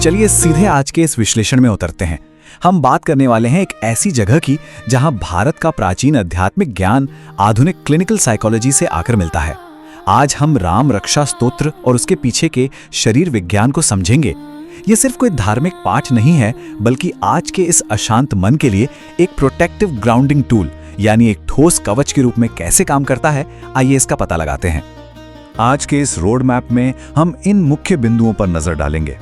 चलिए सीधे आज के इस विश्लेषण में उतरते हैं। हम बात करने वाले हैं एक ऐसी जगह की जहां भारत का प्राचीन आध्यात्मिक ज्ञान आधुनिक क्लिनिकल साइकोलॉजी से आकर मिलता है। आज हम राम रक्षा स्तोत्र और उसके पीछे के शरीर विज्ञान को समझेंगे। ये सिर्फ कोई धार्मिक पाठ नहीं है, बल्कि आज के इस अशांत मन के लिए एक प्रोटेक्टिव ग्राउंडिंग टूल, यानी एक ठोस कवच के रूप में कैसे काम करता है, आइए इसका पता लगाते हैं। आज के इस रोड मैप में हम इन मुख्य बिंदुओं पर नजर डालेंगे।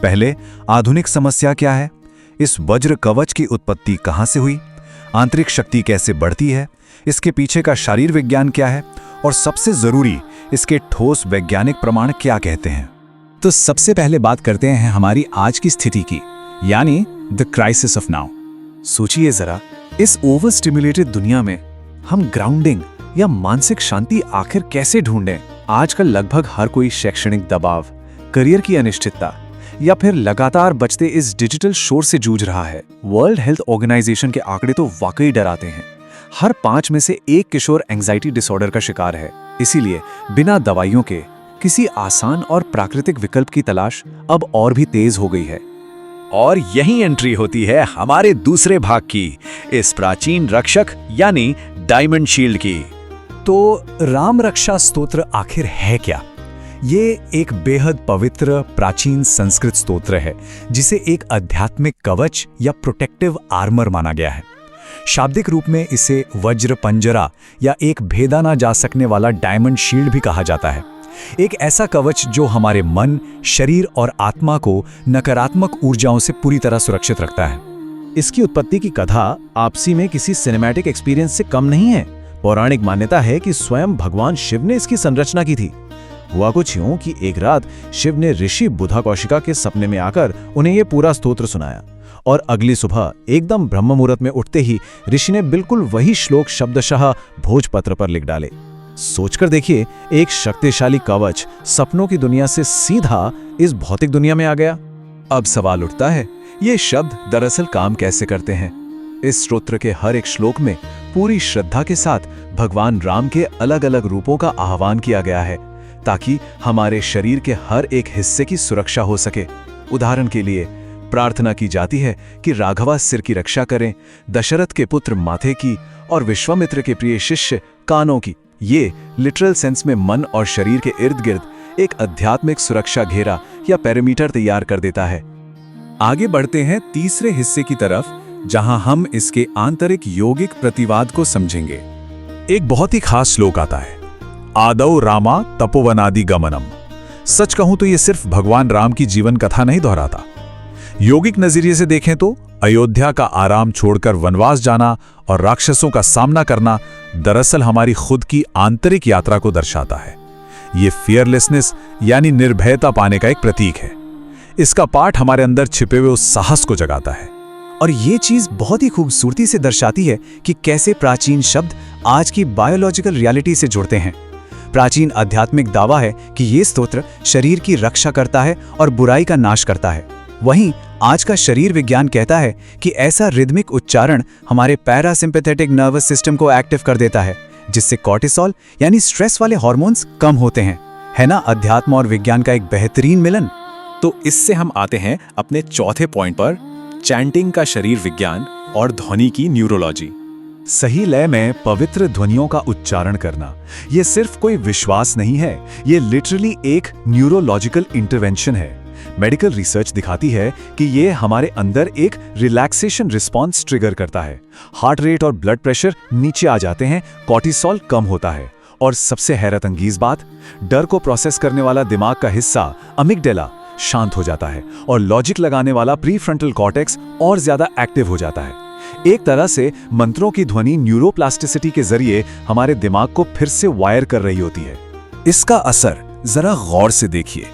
पहले, आधुनिक समस्या क्या है, इस वज्र कवच की उत्पत्ति कहां से हुई, आंतरिक शक्ति कैसे बढ़ती है, इसके पीछे का शारीर विज्ञान क्या है, और सबसे जरूरी, इसके ठोस वैज्ञानिक प्रमाण क्या कहते हैं। तो सबसे पहले बात करते हैं हमारी आज की स्थिति की, यानी द क्राइसिस ऑफ नाउ। सोचिए जरा, इस ओवर स्टिमुलेटेड दुनिया में हम ग्राउंडिंग या मानसिक शांति आखिर कैसे ढूंढें। आजकल लगभग हर कोई शैक्षणिक दबाव, करियर की अनिश्चितता या फिर लगातार बचते इस डिजिटल शोर से जूझ रहा है। वर्ल्ड हेल्थ ऑर्गेनाइजेशन के आंकड़े तो वाकई डराते हैं। हर 5 में से 1 किशोर एंजाइटी डिसऑर्डर का शिकार है। इसीलिए बिना दवाइयों के किसी आसान और प्राकृतिक विकल्प की तलाश अब और भी तेज हो गई है। और यही एंट्री होती है हमारे दूसरे भाग की, इस प्राचीन रक्षक यानी डायमंड शील्ड की। तो राम रक्षा स्तोत्र आखिर है क्या? ये एक बेहद पवित्र प्राचीन संस्कृत स्तोत्र है, जिसे एक आध्यात्मिक कवच या प्रोटेक्टिव आर्मर माना गया है। शाब्दिक रूप में इसे वज्र पंजरा या एक भेदा ना जा सकने वाला डायमंड शील्ड भी कहा जाता है। एक ऐसा कवच जो हमारे मन, शरीर और आत्मा को नकारात्मक ऊर्जाओं से पूरी तरह सुरक्षित रखता है। इसकी उत्पत्ति की कथा आपसी में किसी सिनेमैटिक एक्सपीरियंस से कम नहीं है। पौराणिक मान्यता है कि स्वयं भगवान शिव ने इसकी संरचना की थी। हुआ कुछ यूं कि एक रात शिव ने ऋषि बुधा कौशिका के सपने में आकर उन्हें यह पूरा स्तोत्र सुनाया, और अगली सुबह एकदम ब्रह्म मुहूर्त में उठते ही ऋषि ने बिल्कुल वही श्लोक शब्दशः भोजपत्र पर लिख डाले। सोचकर देखिए, एक शक्तिशाली कवच सपनों की दुनिया से सीधा इस भौतिक दुनिया में आ गया। अब सवाल उठता है, ये शब्द दरअसल काम कैसे करते हैं? इस स्तोत्र के हर एक श्लोक में पूरी श्रद्धा के साथ भगवान राम के अलग अलग रूपों का आह्वान किया गया है, ताकि हमारे शरीर के हर एक हिस्से की सुरक्षा हो सके। उदाहरण के लिए प्रार्थना की जाती है कि राघवा सिर की रक्षा करें, दशरथ के पुत्र माथे की, और विश्वामित्र के प्रिय शिष्य कानों की। ये लिटरल सेंस में मन और शरीर के इर्द गिर्द एक आध्यात्मिक सुरक्षा घेरा या पेरीमीटर तैयार कर देता है। आगे बढ़ते हैं तीसरे हिस्से की तरफ, जहां हम इसके आंतरिक योगिक प्रतिवाद को समझेंगे। एक बहुत ही खास श्लोक आता है, आदौ रामा तपोवनादि गमनम। सच कहूं तो यह सिर्फ भगवान राम की जीवन कथा नहीं दोहराता। योगिक नजरिए से देखें तो अयोध्या का आराम छोड़कर वनवास जाना और राक्षसों का सामना करना दरअसल हमारी खुद की आंतरिक यात्रा को दर्शाता है। ये फियरलेसनेस यानी निर्भयता पाने का एक प्रतीक है। इसका पाठ हमारे अंदर छिपे हुए उस साहस को जगाता है। और ये चीज बहुत ही खूबसूरती से दर्शाती है कि कैसे प्राचीन शब्द आज की बायोलॉजिकल रियलिटी से जुड़ते हैं। प्राचीन आध्यात्मिक दावा है कि ये स्तोत्र शरीर की रक्षा करता है और बुराई का नाश करता है। वहीं आज का शरीर विज्ञान कहता है कि ऐसा रिदमिक उच्चारण हमारे पैरासिम्पैथेटिक नर्वस सिस्टम को एक्टिव कर देता है, जिससे कॉर्टिसोल यानी स्ट्रेस वाले हार्मोन्स कम होते हैं। है ना अध्यात्म और विज्ञान का एक बेहतरीन मिलन। तो इससे हम आते हैं अपने चौथे पॉइंट पर, चैंटिंग का शरीर विज्ञान और ध्वनि की न्यूरोलॉजी। सही लय में पवित्र ध्वनियों का उच्चारण करना यह सिर्फ कोई विश्वास नहीं है, ये लिटरली एक न्यूरोलॉजिकल इंटरवेंशन है। मेडिकल रिसर्च दिखाती है कि ये हमारे अंदर एक रिलैक्सेशन रिस्पॉन्स ट्रिगर करता है। हार्ट रेट और ब्लड प्रेशर नीचे आ जाते हैं, कॉर्टिसोल कम होता है, और सबसे हैरत अंगेज बात, डर को प्रोसेस करने वाला दिमाग का हिस्सा अमिगडाला शांत हो जाता है, और लॉजिक लगाने वाला प्रीफ्रंटल कॉर्टेक्स और ज्यादा एक्टिव हो जाता है। एक तरह से मंत्रों की ध्वनि न्यूरोप्लास्टिसिटी के जरिए हमारे दिमाग को फिर से वायर कर रही होती है। इसका असर जरा गौर से देखिए।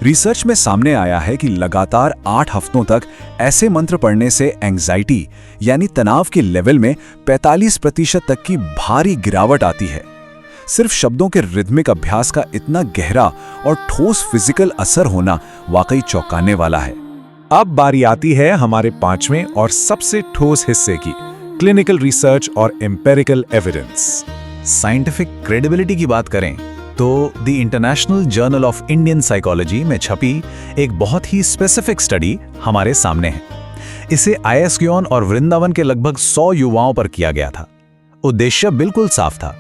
रिसर्च में सामने आया है कि लगातार 8 हफ्तों तक ऐसे मंत्र पढ़ने से एंजाइटी यानी तनाव के लेवल में 45% तक की भारी गिरावट आती है। सिर्फ शब्दों के रिदमिक अभ्यास का इतना गहरा और ठोस फिजिकल असर होना वाकई चौंकाने वाला है। अब बारी आती है हमारे 5वें और सबसे ठोस हिस्से की, क्लिनिकल रिसर्च और एम्पेरिकल एविडेंस। साइंटिफिक क्रेडिबिलिटी की बात करें तो the international journal of Indian psychology में छपी एक बहुत ही स्पेसिफिक स्टडी हमारे सामने है। इसे आईएसक्यून और वृंदावन के लगभग 100 युवाओं पर किया गया था। उद्देश्य बिल्कुल साफ था,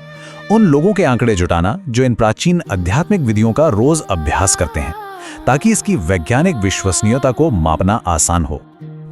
उन लोगों के आंकड़े जुटाना जो इन प्राचीन आध्यात्मिक विधियों का रोज अभ्यास करते हैं, ताकि इसकी वैज्ञानिक विश्वसनीयता को मापना आसान हो।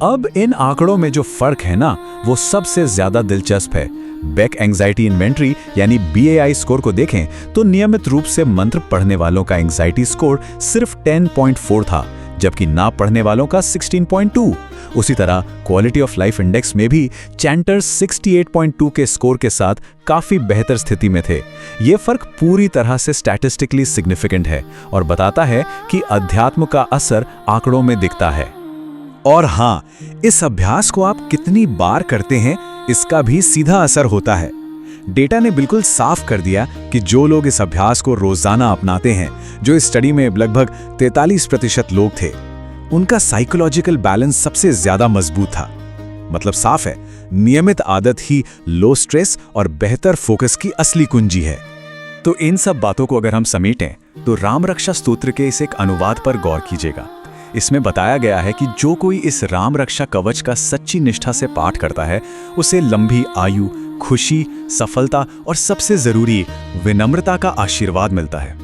अब इन आंकड़ों में जो फर्क है ना, वो सबसे ज्यादा दिलचस्प है। बेक एंजाइटी इन्वेंट्री यानी BAI स्कोर को देखें तो नियमित रूप से मंत्र पढ़ने वालों का एंजाइटी स्कोर सिर्फ 10.4 था, जबकि ना पढ़ने वालों का 16.2। उसी तरह क्वालिटी ऑफ लाइफ इंडेक्स में भी चैंटर्स 68.2 के स्कोर के साथ काफी बेहतर स्थिति में थे। ये फर्क पूरी तरह से स्टैटिस्टिकली सिग्निफिकेंट है और बताता है कि अध्यात्म का असर आंकड़ों में दिखता है। और हाँ, इस अभ्यास को आप कितनी बार करते हैं इसका भी सीधा असर होता है। डेटा ने बिल्कुल साफ कर दिया कि जो लोग इस अभ्यास को रोजाना अपनाते हैं, जो इस स्टडी में लगभग 43% लोग थे, उनका साइकोलॉजिकल बैलेंस सबसे ज्यादा मजबूत था। मतलब साफ है, नियमित आदत ही लो स्ट्रेस और बेहतर फोकस की असली कुंजी है। तो इन सब बातों को अगर हम समेटें तो राम रक्षा स्तोत्र के इस एक अनुवाद पर गौर कीजिएगा। इसमें बताया गया है कि जो कोई इस राम रक्षा कवच का सच्ची निष्ठा से पाठ करता है, उसे लंबी आयु, खुशी, सफलता और सबसे जरूरी विनम्रता का आशीर्वाद मिलता है।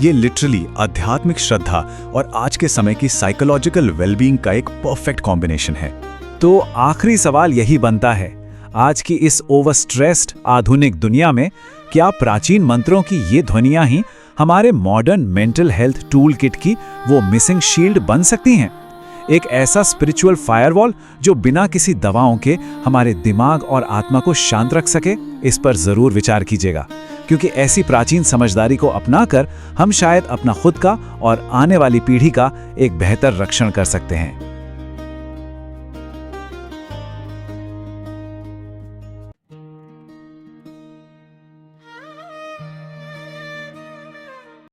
ये लिटरली आध्यात्मिक श्रद्धा और आज के समय की साइकोलॉजिकल वेलबींग का एक परफेक्ट कॉम्बिनेशन है। तो आखिरी सवाल यही बनता है, आज की इस ओवरस्ट्रेस्ड आधुनिक दुनिया में क्या प्राचीन मंत्रों की ये ध्वनियां ही हमारे modern mental health tool kit की वो मिसिंग शील्ड बन सकती हैं? एक ऐसा स्पिरिचुअल फायरवॉल जो बिना किसी दवाओं के हमारे दिमाग और आत्मा को शांत रख सके? इस पर जरूर विचार कीजिएगा, क्योंकि ऐसी प्राचीन समझदारी को अपनाकर हम शायद अपना खुद का और आने वाली पीढ़ी का एक बेहतर रक्षण कर सकते हैं।